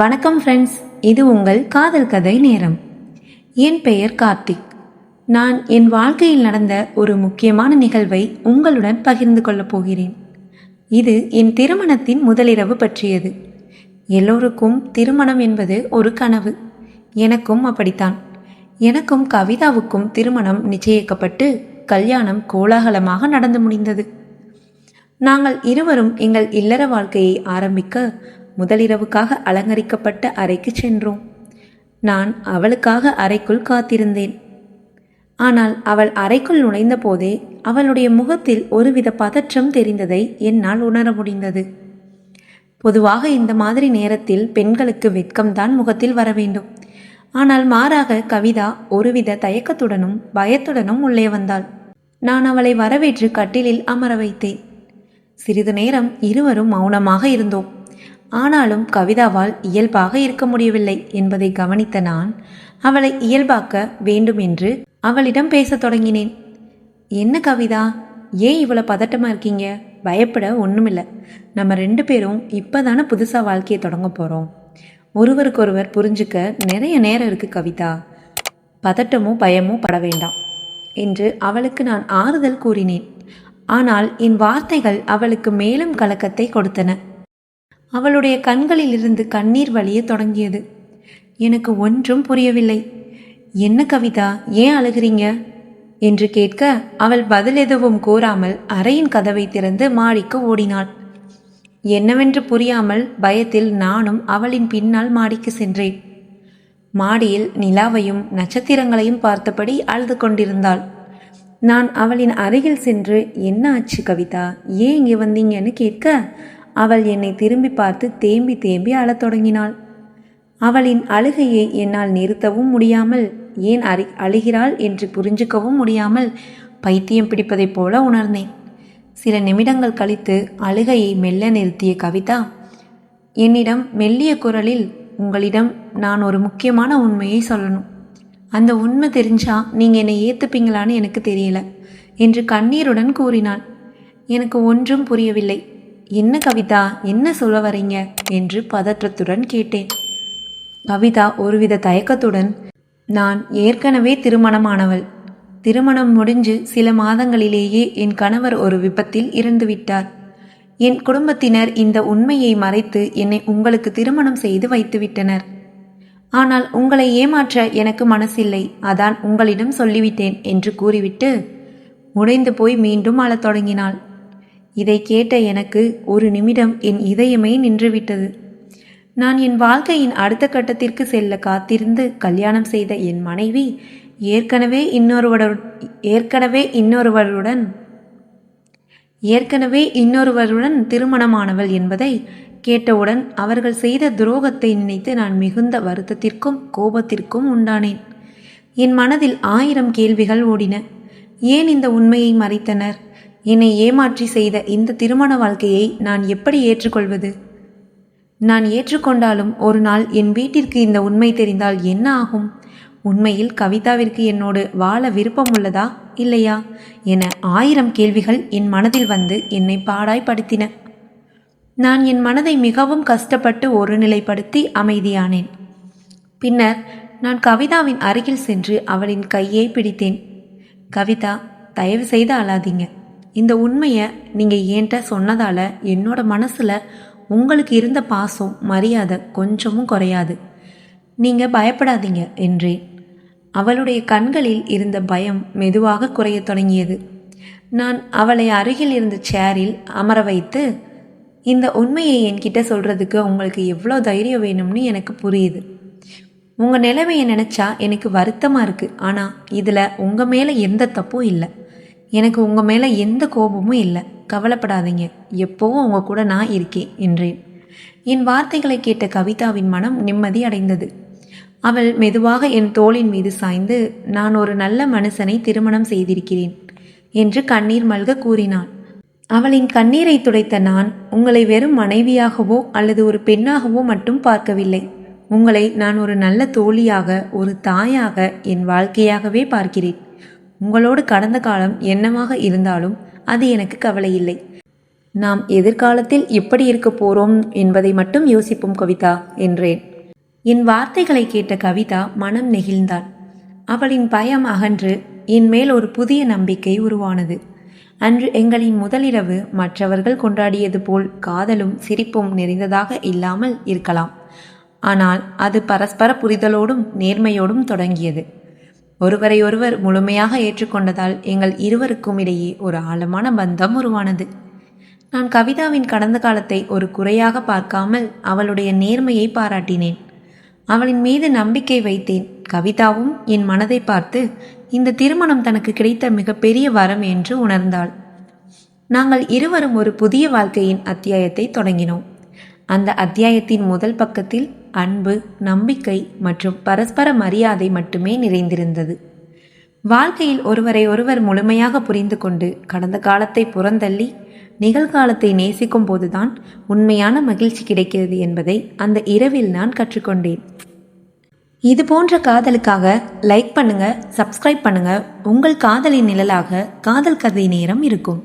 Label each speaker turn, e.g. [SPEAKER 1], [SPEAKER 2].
[SPEAKER 1] வணக்கம் ஃப்ரெண்ட்ஸ், இது உங்கள் காதல் கதை நேரம். என் பெயர் கார்த்திக். நான் என் வாழ்க்கையில் நடந்த ஒரு முக்கியமான நிகழ்வை உங்களுடன் பகிர்ந்து கொள்ளப் போகிறேன். இது என் திருமணத்தின் முதலிரவு பற்றியது. எல்லோருக்கும் திருமணம் என்பது ஒரு கனவு. எனக்கும் அப்படித்தான். எனக்கும் கவிதாவுக்கும் திருமணம் நிச்சயிக்கப்பட்டு கல்யாணம் கோலாகலமாக நடந்து முடிந்தது. நாங்கள் இருவரும் எங்கள் இல்லற வாழ்க்கையை ஆரம்பிக்க முதலிரவுக்காக அலங்கரிக்கப்பட்ட அறைக்கு சென்றோம். நான் அவளுக்காக அறைக்குள் காத்திருந்தேன். ஆனால் அவள் அறைக்குள் நுழைந்த போதே அவளுடைய முகத்தில் ஒருவித பதற்றம் தெரிந்ததை என்னால் உணர முடிந்தது. பொதுவாக இந்த மாதிரி நேரத்தில் பெண்களுக்கு வெட்கம்தான் முகத்தில் வர வேண்டும். ஆனால் மாறாக கவிதா ஒருவித தயக்கத்துடனும் பயத்துடனும் உள்ளே வந்தாள். நான் அவளை வரவேற்று கட்டிலில் அமர வைத்தேன். சிறிது நேரம் இருவரும் மௌனமாக இருந்தோம். ஆனாலும் கவிதாவால் இயல்பாக இருக்க முடியவில்லை என்பதை கவனித்த நான் அவளை இயல்பாக்க வேண்டும் என்று அவளிடம் பேசத் தொடங்கினேன். என்ன கவிதா, ஏன் இவ்வளோ பதட்டமாக இருக்கீங்க? பயப்பட ஒன்றுமில்லை. நம்ம 2 பேரும் இப்போதானே புதுசாக வாழ்க்கையை தொடங்க போகிறோம். ஒருவருக்கொருவர் புரிஞ்சுக்க நிறைய நேரம் இருக்குது கவிதா. பதட்டமோ பயமோ பட வேண்டாம் என்று அவளுக்கு நான் ஆறுதல் கூறினேன். ஆனால் என் வார்த்தைகள் அவளுக்கு மேலும் கலக்கத்தை கொடுத்தன. அவளுடைய கண்களில் இருந்து கண்ணீர் வழிய தொடங்கியது. எனக்கு ஒன்றும் புரியவில்லை. என்ன கவிதா, ஏன் அழுகிறீங்க என்று கேட்க அவள் பதில் எதுவும் கூறாமல் அறையின் கதவை திறந்து மாடிக்கு ஓடினாள். என்னவென்று புரியாமல் பயத்தில் நானும் அவளின் பின்னால் மாடிக்கு சென்றேன். மாடியில் நிலாவையும் நட்சத்திரங்களையும் பார்த்தபடி அழுது கொண்டிருந்தாள். நான் அவளின் அருகில் சென்று, என்ன ஆச்சு கவிதா, ஏன் இங்கே வந்தீங்கன்னு கேட்க அவள் என்னை திரும்பி பார்த்து தேம்பி தேம்பி அழத் தொடங்கினாள். அவளின் அழுகையை என்னால் நிறுத்தவும் முடியாமல், ஏன் அழுகிறாள் என்று புரிஞ்சுக்கவும் முடியாமல் பைத்தியம் பிடிப்பதைப் போல உணர்ந்தேன். சில நிமிடங்கள் கழித்து அழுகையை மெல்ல நிறுத்திய கவிதா என்னிடம் மெல்லிய குரலில், உங்களிடம் நான் ஒரு முக்கியமான உண்மையை சொல்லணும். அந்த உண்மை தெரிஞ்சா நீங்கள் என்னை ஏற்றுப்பீங்களான்னு எனக்கு தெரியல என்று கண்ணீருடன் கூறினாள். எனக்கு ஒன்றும் புரியவில்லை. என்ன கவிதா, என்ன சொல்ல வரீங்க என்று பதற்றத்துடன் கேட்டேன். கவிதா ஒருவித தயக்கத்துடன், நான் ஏற்கனவே திருமணமானவள். திருமணம் முடிஞ்சு சில மாதங்களிலேயே என் கணவர் ஒரு விபத்தில் இறந்துவிட்டார். என் குடும்பத்தினர் இந்த உண்மையை மறைத்து என்னை உங்களுக்கு திருமணம் செய்து வைத்துவிட்டனர். ஆனால் உங்களை ஏமாற்ற எனக்கு மனசில்லை, அதான் உங்களிடம் சொல்லிவிட்டேன் என்று கூறிவிட்டு உடைந்து போய் மீண்டும் அழத் தொடங்கினாள். இதை கேட்ட எனக்கு ஒரு நிமிடம் என் இதயமே நின்றுவிட்டது. நான் என் வாழ்க்கையின் அடுத்த கட்டத்திற்கு செல்ல காத்திருந்து கல்யாணம் செய்த என் மனைவி ஏற்கனவே இன்னொருவருடன் திருமணமானவள் என்பதை கேட்டவுடன் அவர்கள் செய்த துரோகத்தை நினைத்து நான் மிகுந்த வருத்தத்திற்கும் கோபத்திற்கும் உண்டானேன். என் மனதில் 1000 கேள்விகள் ஓடின. ஏன் இந்த உண்மையை மறைத்தனர்? என்னை ஏமாற்றி செய்த இந்த திருமண வாழ்க்கையை நான் எப்படி ஏற்றுக்கொள்வது? நான் ஏற்றுக்கொண்டாலும் ஒரு நாள் என் வீட்டிற்கு இந்த உண்மை தெரிந்தால் என்ன ஆகும்? உண்மையில் கவிதாவிற்கு என்னோடு வாழ விருப்பம் உள்ளதா இல்லையா என 1000 கேள்விகள் என் மனதில் வந்து என்னை பாடாய்படுத்தின. நான் என் மனதை மிகவும் கஷ்டப்பட்டு ஒருநிலைப்படுத்தி அமைதியானேன். பின்னர் நான் கவிதாவின் அருகில் சென்று அவளின் கையை பிடித்தேன். கவிதா, தயவு செய்து அழாதீங்க. இந்த உண்மையை நீங்கள் ஏன்ட்ட சொன்னதால் என்னோட மனசில் உங்களுக்கு இருந்த பாசம் மரியாதை கொஞ்சமும் குறையாது. நீங்கள் பயப்படாதீங்க என்றேன். அவளுடைய கண்களில் இருந்த பயம் மெதுவாக குறையத் தொடங்கியது. நான் அவளை அருகில் இருந்த சேரில் அமர வைத்து, இந்த உண்மையை என்கிட்ட சொல்கிறதுக்கு உங்களுக்கு எவ்வளோ தைரியம் வேணும்னு எனக்கு புரியுது. உங்கள் நிலைமையை நினச்சா எனக்கு வருத்தமாக இருக்குது. ஆனால் இதில் உங்கள் மேலே எந்த தப்பும் இல்லை. எனக்கு உங்கள் மேலே எந்த கோபமும் இல்லை. கவலைப்படாதீங்க, எப்போவும் உங்கள் கூட நான் இருக்கேன் என்றேன். என் வார்த்தைகளை கேட்ட கவிதாவின் மனம் நிம்மதி அடைந்தது. அவள் மெதுவாக என் தோளின் மீது சாய்ந்து, நான் ஒரு நல்ல மனுஷனை திருமணம் செய்திருக்கிறேன் என்று கண்ணீர் மல்க கூறினாள். அவளின் கண்ணீரை துடைத்த நான், உங்களை வெறும் மனைவியாகவோ அல்லது ஒரு பெண்ணாகவோ மட்டும் பார்க்கவில்லை. உங்களை நான் ஒரு நல்ல தோழியாக, ஒரு தாயாக, என் வாழ்க்கையாகவே பார்க்கிறேன். உங்களோடு கடந்த காலம் என்னவாக இருந்தாலும் அது எனக்கு கவலை இல்லை. நாம் எதிர்காலத்தில் எப்படி இருக்க போறோம் என்பதை மட்டும் யோசிப்போம் கவிதா என்றேன். என் வார்த்தைகளை கேட்ட கவிதா மனம் நெகிழ்ந்தாள். அவளின் பயம் அகன்று என் மேல் ஒரு புதிய நம்பிக்கை உருவானது. அன்று எங்களின் முதலிரவு மற்றவர்கள் கொண்டாடியது போல் காதலும் சிரிப்பும் நிறைந்ததாக இல்லாமல் இருக்கலாம். ஆனால் அது பரஸ்பர புரிதலோடும் நேர்மையோடும் தொடங்கியது. ஒருவரை ஒருவர் முழுமையாக ஏற்றுக்கொண்டதால் எங்கள் இருவருக்கும் இடையே ஒரு ஆழமான பந்தம் உருவானது. நான் கவிதாவின் கடந்த காலத்தை ஒரு குறையாக பார்க்காமல் அவளுடைய நேர்மையை பாராட்டினேன். அவளின் மீது நம்பிக்கை வைத்தேன். கவிதாவும் என் மனதை பார்த்து இந்த திருமணம் தனக்கு கிடைத்த மிகப்பெரிய வரம் என்று உணர்ந்தாள். நாங்கள் இருவரும் ஒரு புதிய வாழ்க்கையின் அத்தியாயத்தை தொடங்கினோம். அந்த அத்தியாயத்தின் முதல் பக்கத்தில் அன்பு, நம்பிக்கை மற்றும் பரஸ்பர மரியாதை மட்டுமே நிறைந்திருந்தது. வாழ்க்கையில் ஒருவரை ஒருவர் முழுமையாக புரிந்து கொண்டு கடந்த காலத்தை புறந்தள்ளி நிகழ்காலத்தை நேசிக்கும் போதுதான் உண்மையான மகிழ்ச்சி கிடைக்கிறது என்பதை அந்த இரவில் நான் கற்றுக்கொண்டேன். இது போன்ற காதலுக்காக லைக் பண்ணுங்க, சப்ஸ்கிரைப் பண்ணுங்க. உங்கள் காதலின் நிழலாக காதல் கதை நேரம் இருக்கும்.